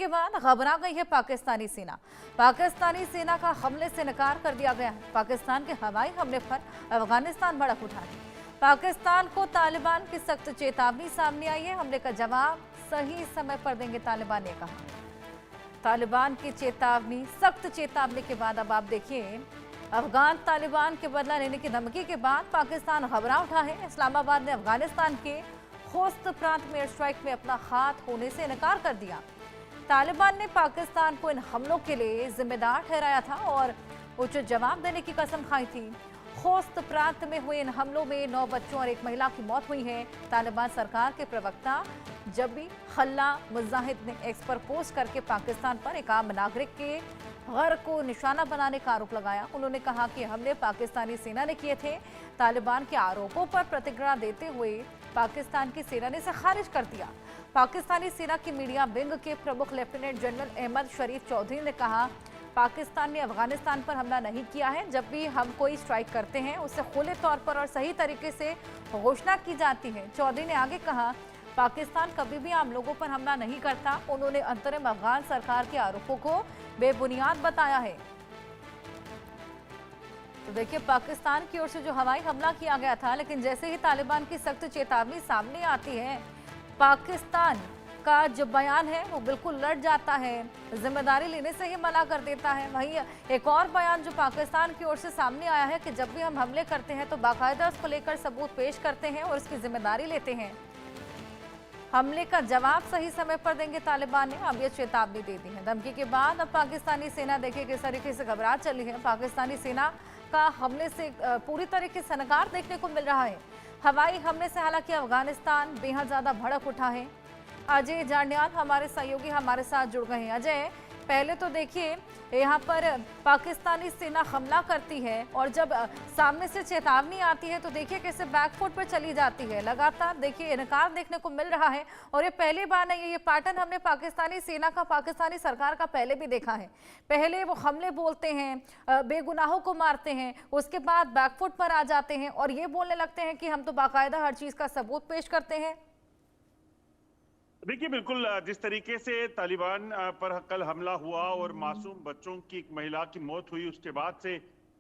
के बाद घबरा गई है पाकिस्तानी सेना। पाकिस्तानी सेना का हमले से इनकार कर दिया गया है। पाकिस्तान के हवाई हमले पर अफगानिस्तान भड़क उठा है। पाकिस्तान को तालिबान की सख्त चेतावनी सामने आई है। हमले का जवाब सही समय पर देंगे, तालिबान ने कहा। तालिबान की चेतावनी, सख्त चेतावनी के बाद अब आप देखिए, अफगान तालिबान के बदला लेने की धमकी के बाद पाकिस्तान घबरा उठा है। इस्लामाबाद ने अफगानिस्तान के खोस्त प्रांत में एयर स्ट्राइक में अपना हाथ होने से इनकार कर दिया। तालिबान ने पाकिस्तान को इन हमलों के लिए जिम्मेदार ठहराया था और उचित जवाब देने की कसम खाई थी। खोस्त प्रांत में हुए इन हमलों में 9 बच्चों और 1 महिला की मौत हुई है। तालिबान सरकार के प्रवक्ता जबी खल्ला मुजाहिद ने एक्स पर पोस्ट करके पाकिस्तान पर एक आम नागरिक के घर को निशाना बनाने का आरोप लगाया। उन्होंने कहा कि हमले पाकिस्तानी सेना ने किए थे। तालिबान के आरोपों पर प्रतिक्रिया देते हुए पाकिस्तान की सेना ने इसे खारिज कर दिया। पाकिस्तानी सेना की मीडिया विंग के प्रमुख लेफ्टिनेंट जनरल अहमद शरीफ चौधरी ने कहा, पाकिस्तान ने अफगानिस्तान पर हमला नहीं किया है। जब भी हम कोई स्ट्राइक करते हैं उससे खुले तौर पर और सही तरीके से घोषणा की जाती है। चौधरी ने आगे कहा, पाकिस्तान कभी भी आम लोगों पर हमला नहीं करता। उन्होंने अंतरिम अफगान सरकार के आरोपों को बेबुनियाद बताया है। तो देखिए, पाकिस्तान की ओर से जो हवाई हमला किया गया था, लेकिन जैसे ही तालिबान की सख्त चेतावनी सामने आती है, पाकिस्तान का जो बयान है वो बिल्कुल लड़ जाता है, जिम्मेदारी लेने से ही मना कर देता है। वहीं एक और बयान जो पाकिस्तान की ओर से सामने आया है कि जब भी हम हमले करते हैं तो बाकायदा उसको लेकर सबूत पेश करते हैं और उसकी जिम्मेदारी लेते हैं। हमले का जवाब सही समय पर देंगे, तालिबान ने अब ये चेतावनी दे दी है। धमकी के बाद अब पाकिस्तानी सेना देखिए किस तरीके से घबरा चली है। पाकिस्तानी सेना का हमले से पूरी तरीके से इनकार देखने को मिल रहा है। हवाई हमले से हालांकि अफगानिस्तान बेहद ज्यादा भड़क उठा है। अजय जांडियाल हमारे सहयोगी हमारे साथ जुड़ गए हैं। अजय, पहले तो देखिए, यहाँ पर पाकिस्तानी सेना हमला करती है और जब सामने से चेतावनी आती है तो देखिए कैसे बैकफुट पर चली जाती है। लगातार देखिए इनकार देखने को मिल रहा है और ये पहली बार नहीं है। ये पैटर्न हमने पाकिस्तानी सेना का, पाकिस्तानी सरकार का पहले भी देखा है। पहले वो हमले बोलते हैं, बेगुनाहों को मारते हैं, उसके बाद बैकफुट पर आ जाते हैं और ये बोलने लगते हैं कि हम तो बाकायदा हर चीज का सबूत पेश करते हैं। देखिए, बिल्कुल जिस तरीके से तालिबान पर कल हमला हुआ और मासूम बच्चों की, एक महिला की मौत हुई, उसके बाद से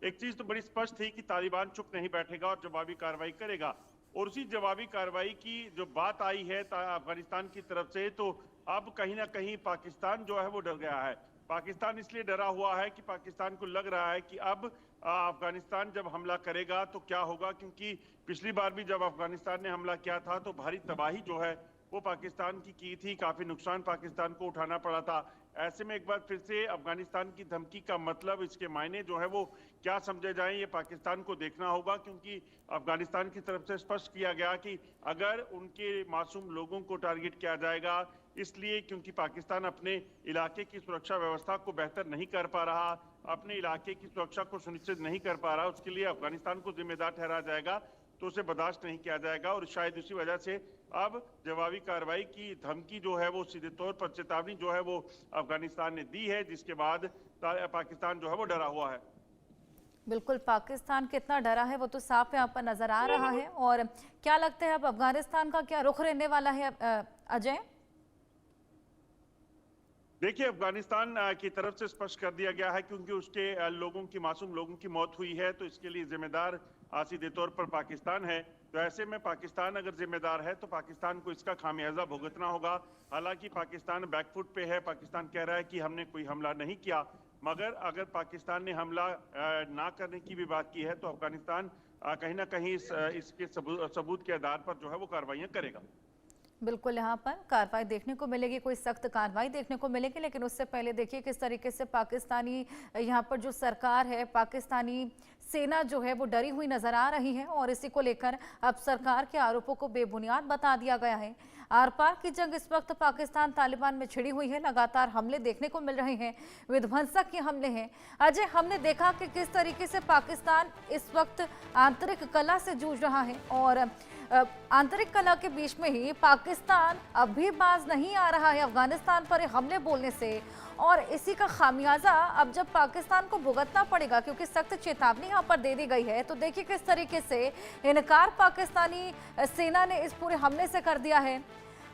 एक चीज तो बड़ी स्पष्ट थी कि तालिबान चुप नहीं बैठेगा और जवाबी कार्रवाई करेगा। और उसी जवाबी कार्रवाई की जो बात आई है अफगानिस्तान की तरफ से, तो अब कहीं ना कहीं पाकिस्तान जो है वो डर गया है। पाकिस्तान इसलिए डरा हुआ है कि पाकिस्तान को लग रहा है कि अब अफगानिस्तान जब हमला करेगा तो क्या होगा, क्योंकि पिछली बार भी जब अफगानिस्तान ने हमला किया था तो भारी तबाही जो है वो पाकिस्तान की थी, काफी नुकसान पाकिस्तान को उठाना पड़ा था। ऐसे में एक बार फिर से अफगानिस्तान की धमकी का मतलब, इसके मायने जो है वो क्या समझे जाएं, ये पाकिस्तान को देखना होगा। क्योंकि अफगानिस्तान की तरफ से स्पष्ट किया गया कि अगर उनके मासूम लोगों को टारगेट किया जाएगा, इसलिए क्योंकि पाकिस्तान अपने इलाके की सुरक्षा व्यवस्था को बेहतर नहीं कर पा रहा, अपने इलाके की सुरक्षा को सुनिश्चित नहीं कर पा रहा, उसके लिए अफगानिस्तान को जिम्मेदार ठहराया जाएगा तो उसे बर्दाश्त नहीं किया जाएगा। और शायद इसी वजह से अब जवाबी कार्रवाई की धमकी जो है वो सीधे तौर पर चेतावनी जो है वो अफगानिस्तान ने दी है, जिसके बाद पाकिस्तान जो है वो डरा हुआ है। बिल्कुल, पाकिस्तान कितना डरा है वो तो साफ यहाँ पर नजर आ रहा है। और क्या लगता है अब अफगानिस्तान का क्या रुख रहने वाला है, अजय? देखिए, अफगानिस्तान की तरफ से स्पष्ट कर दिया गया है क्योंकि उसके लोगों की, मासूम लोगों की मौत हुई है, तो इसके लिए जिम्मेदार सीधे तौर पर पाकिस्तान है। तो ऐसे में पाकिस्तान अगर जिम्मेदार है तो पाकिस्तान को इसका खामियाजा भुगतना होगा। हालांकि पाकिस्तान बैकफुट पे है, पाकिस्तान कह रहा है कि हमने कोई हमला नहीं किया, मगर अगर पाकिस्तान ने हमला ना करने की भी बात की है तो अफगानिस्तान कहीं ना कहीं इसके सबूत के आधार पर जो है वो कार्रवाइयां करेगा। बिल्कुल, यहाँ पर कार्रवाई देखने को मिलेगी, कोई सख्त कार्रवाई देखने को मिलेगी। लेकिन उससे पहले देखिए किस तरीके से पाकिस्तानी यहाँ पर जो सरकार है, पाकिस्तानी सेना जो है वो डरी हुई नजर आ रही है और इसी को लेकर अब सरकार के आरोपों को बेबुनियाद बता दिया गया है। आर पार की जंग इस वक्त पाकिस्तान तालिबान में छिड़ी हुई है। लगातार हमले देखने को मिल रहे हैं, विध्वंसक के हमले हैं। अजय, हमने देखा कि किस तरीके से पाकिस्तान इस वक्त आंतरिक कला से जूझ रहा है और आंतरिक कला के बीच में ही पाकिस्तान अभी बाज नहीं आ रहा है अफगानिस्तान पर हमले बोलने से। और इसी का खामियाजा अब जब पाकिस्तान को भुगतना पड़ेगा, क्योंकि सख्त चेतावनी यहाँ पर दे दी गई है। तो देखिए किस तरीके से इनकार पाकिस्तानी सेना ने इस पूरे हमले से कर दिया है।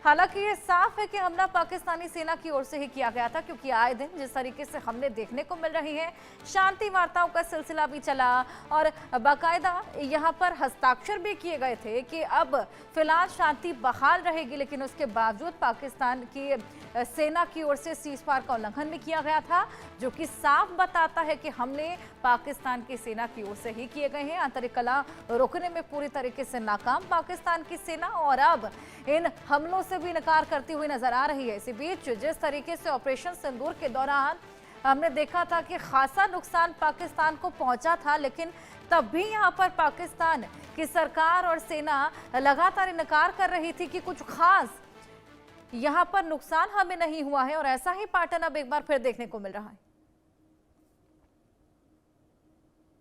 हालांकि ये साफ है कि हमला पाकिस्तानी सेना की ओर से ही किया गया था, क्योंकि आए दिन जिस तरीके से हमले देखने को मिल रही हैं, शांति वार्ताओं का सिलसिला भी चला और बाकायदा यहां पर हस्ताक्षर भी किए गए थे कि अब फिलहाल शांति बहाल रहेगी, लेकिन उसके बावजूद पाकिस्तान की सेना की ओर से सीजफायर का उल्लंघन भी किया गया था, जो कि साफ बताता है कि हमले पाकिस्तान की सेना की ओर से ही किए गए हैं। आंतरिक कलह रोकने में पूरी तरीके से नाकाम पाकिस्तान की सेना और अब इन हमलों से भी इनकार करती हुई नजर आ रही है। इसी बीच जिस तरीके से ऑपरेशन सिंदूर के दौरान हमने देखा था कि खासा नुकसान पाकिस्तान को पहुंचा था, लेकिन तब भी यहां पर पाकिस्तान की सरकार और सेना लगातार इनकार कर रही थी कि कुछ खास यहां पर नुकसान हमें नहीं हुआ है, और ऐसा ही पैटर्न अब एक बार फिर देखने को मिल रहा है।